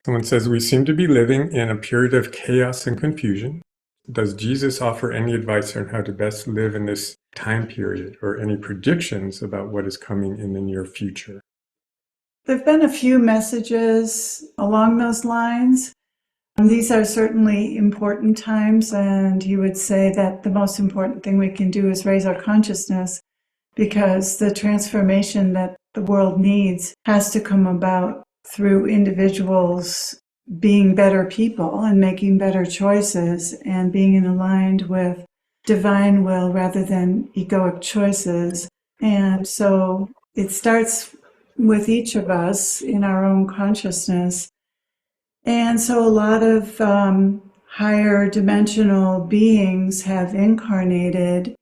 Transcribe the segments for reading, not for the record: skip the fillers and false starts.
Someone says, we seem to be living in a period of chaos and confusion. Does Jesus offer any advice on how to best live in this time period, or any predictions about what is coming in the near future? There have been a few messages along those lines. These are certainly important times, and you would say that the most important thing we can do is raise our consciousness, because the transformation that the world needs has to come about through individuals being better people and making better choices and being aligned with divine will rather than egoic choices. And so it starts with each of us in our own consciousness. And so a lot of higher dimensional beings have incarnated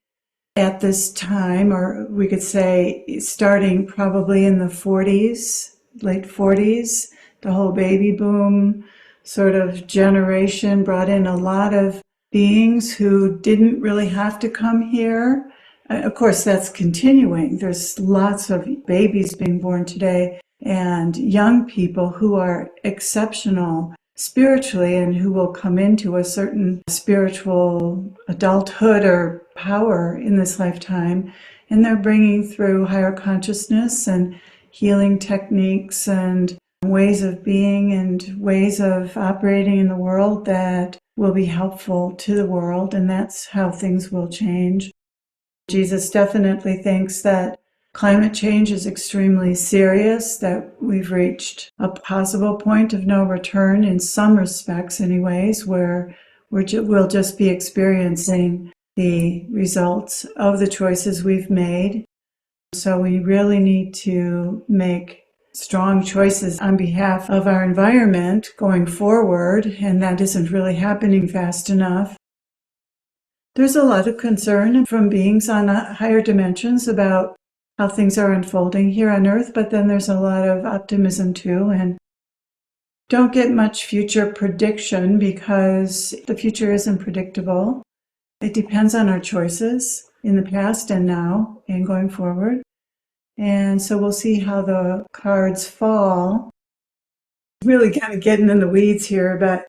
at this time, or we could say starting probably in the 40s, late 40s. The whole baby boom sort of generation brought in a lot of beings who didn't really have to come here. Of course, that's continuing. There's lots of babies being born today and young people who are exceptional spiritually and who will come into a certain spiritual adulthood or power in this lifetime. And they're bringing through higher consciousness and healing techniques and ways of being and ways of operating in the world that will be helpful to the world. And that's how things will change. Jesus definitely thinks that climate change is extremely serious, that we've reached a possible point of no return in some respects anyways, where we'll just be experiencing the results of the choices we've made. So we really need to make strong choices on behalf of our environment going forward, and that isn't really happening fast enough. There's a lot of concern from beings on higher dimensions about how things are unfolding here on Earth, but then there's a lot of optimism too, and don't get much future prediction because the future isn't predictable. It depends on our choices in the past and now and going forward. And so we'll see how the cards fall. Really kind of getting in the weeds here, but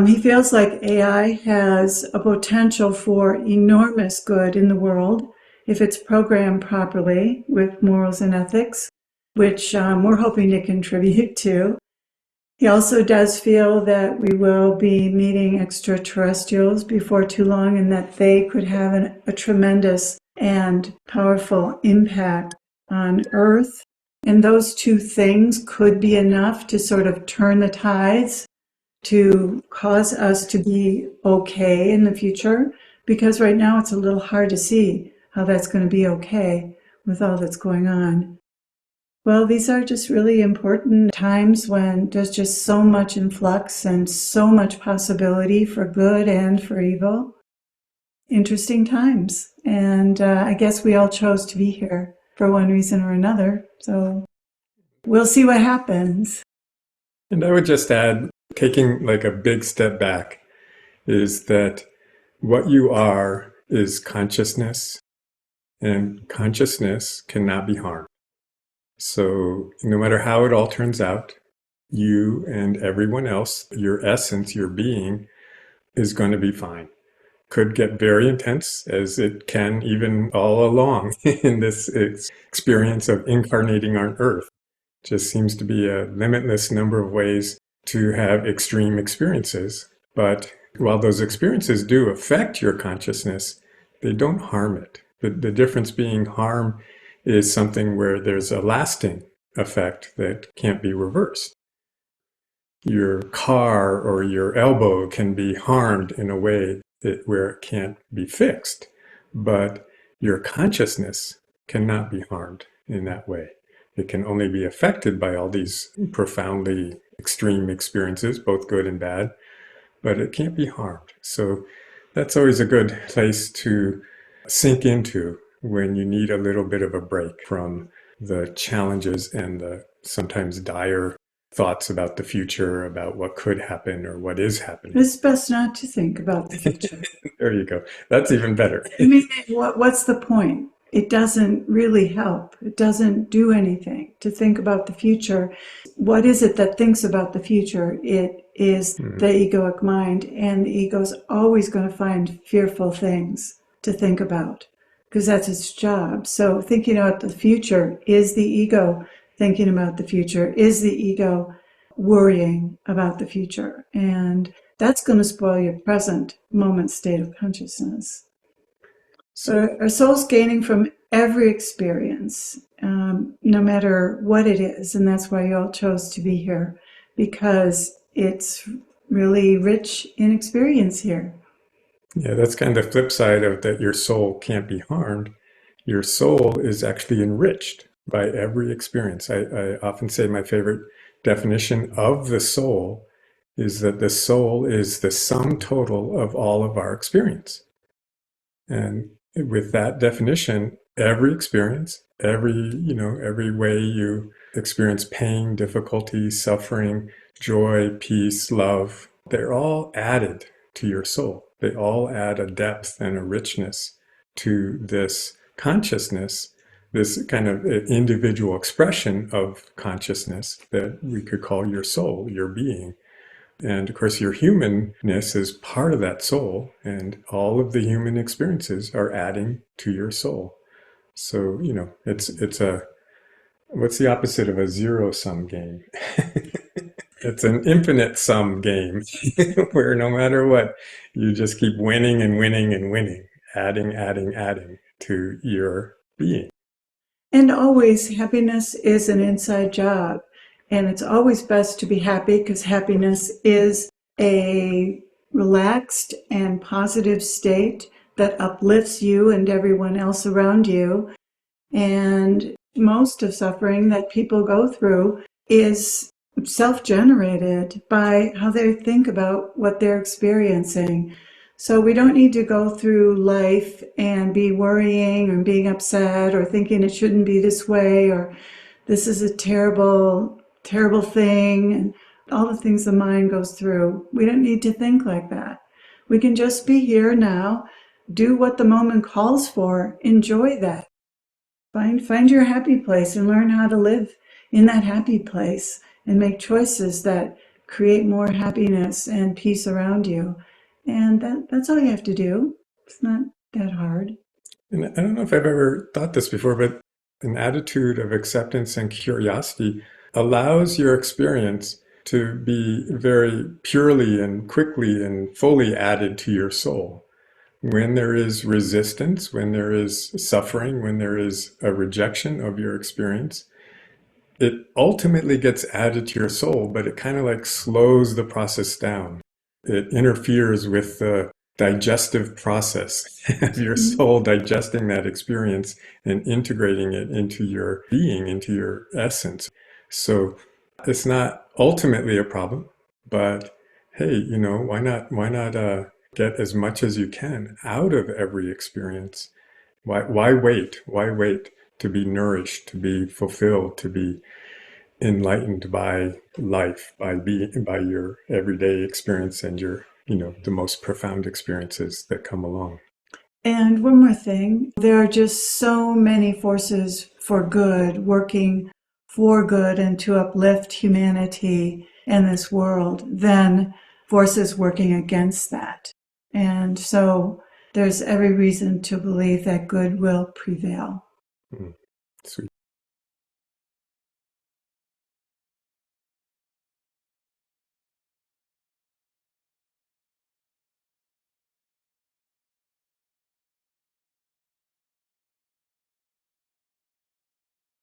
he feels like AI has a potential for enormous good in the world if it's programmed properly with morals and ethics, which we're hoping to contribute to. He also does feel that we will be meeting extraterrestrials before too long and that they could have a tremendous and powerful impact on Earth. And those two things could be enough to sort of turn the tides to cause us to be okay in the future, because right now it's a little hard to see how that's going to be okay with all that's going on. Well, these are just really important times when there's just so much influx and so much possibility for good and for evil. Interesting times. And I guess we all chose to be here for one reason or another. So we'll see what happens. And I would just add, taking like a big step back, is that what you are is consciousness, and consciousness cannot be harmed. So no matter how it all turns out, you and everyone else, your essence, your being, is going to be fine. Could get very intense, as it can even all along in this experience of incarnating on Earth. Just seems to be a limitless number of ways to have extreme experiences. But while those experiences do affect your consciousness, they don't harm it. The difference being harm is something where there's a lasting effect that can't be reversed. Your car or your elbow can be harmed in a way where it can't be fixed, but your consciousness cannot be harmed in that way. It can only be affected by all these profoundly extreme experiences, both good and bad, but it can't be harmed. So that's always a good place to sink into when you need a little bit of a break from the challenges and the sometimes dire thoughts about the future, about what could happen or what is happening. It's best not to think about the future. There you go. That's even better. I mean, what's the point? it doesn't really help. It doesn't do anything to think about the future. What is it that thinks about the future? It is the egoic mind, and the ego's always going to find fearful things to think about because that's its job. So thinking about the future is the ego thinking about the future, is the ego worrying about the future. And that's going to spoil your present moment state of consciousness. So our soul's gaining from every experience, no matter what it is. And that's why you all chose to be here, because it's really rich in experience here. Yeah, that's kind of the flip side of that your soul can't be harmed. Your soul is actually enriched by every experience. I often say my favorite definition of the soul is that the soul is the sum total of all of our experience. And with that definition, every experience, every way you experience pain, difficulty, suffering, joy, peace, love, they're all added to your soul. They all add a depth and a richness to this consciousness, this kind of individual expression of consciousness that we could call your soul, your being. And of course, your humanness is part of that soul, and all of the human experiences are adding to your soul. So, it's a, what's the opposite of a zero-sum game? It's an infinite sum game where no matter what, you just keep winning and winning and winning, adding to your being. And always, happiness is an inside job. And it's always best to be happy because happiness is a relaxed and positive state that uplifts you and everyone else around you. And most of suffering that people go through is self-generated by how they think about what they're experiencing. So we don't need to go through life and be worrying or being upset or thinking it shouldn't be this way or this is a terrible thing, and all the things the mind goes through. We don't need to think like that. We can just be here now, do what the moment calls for, enjoy that. Find your happy place and learn how to live in that happy place and make choices that create more happiness and peace around you. And that's all you have to do. It's not that hard. And I don't know if I've ever thought this before, but an attitude of acceptance and curiosity allows your experience to be very purely and quickly and fully added to your soul. When there is resistance, when there is suffering, when there is a rejection of your experience, it ultimately gets added to your soul, but it kind of like slows the process down. It interferes with the digestive process of your soul digesting that experience and integrating it into your being, into your essence. So it's not ultimately a problem, but hey, why not get as much as you can out of every experience? Why wait? Why wait to be nourished, to be fulfilled, to be enlightened by life, by your everyday experience and your the most profound experiences that come along. And one more thing, there are just so many forces for good, working for good and to uplift humanity and this world, than forces working against that. And so there's every reason to believe that good will prevail. Sweet.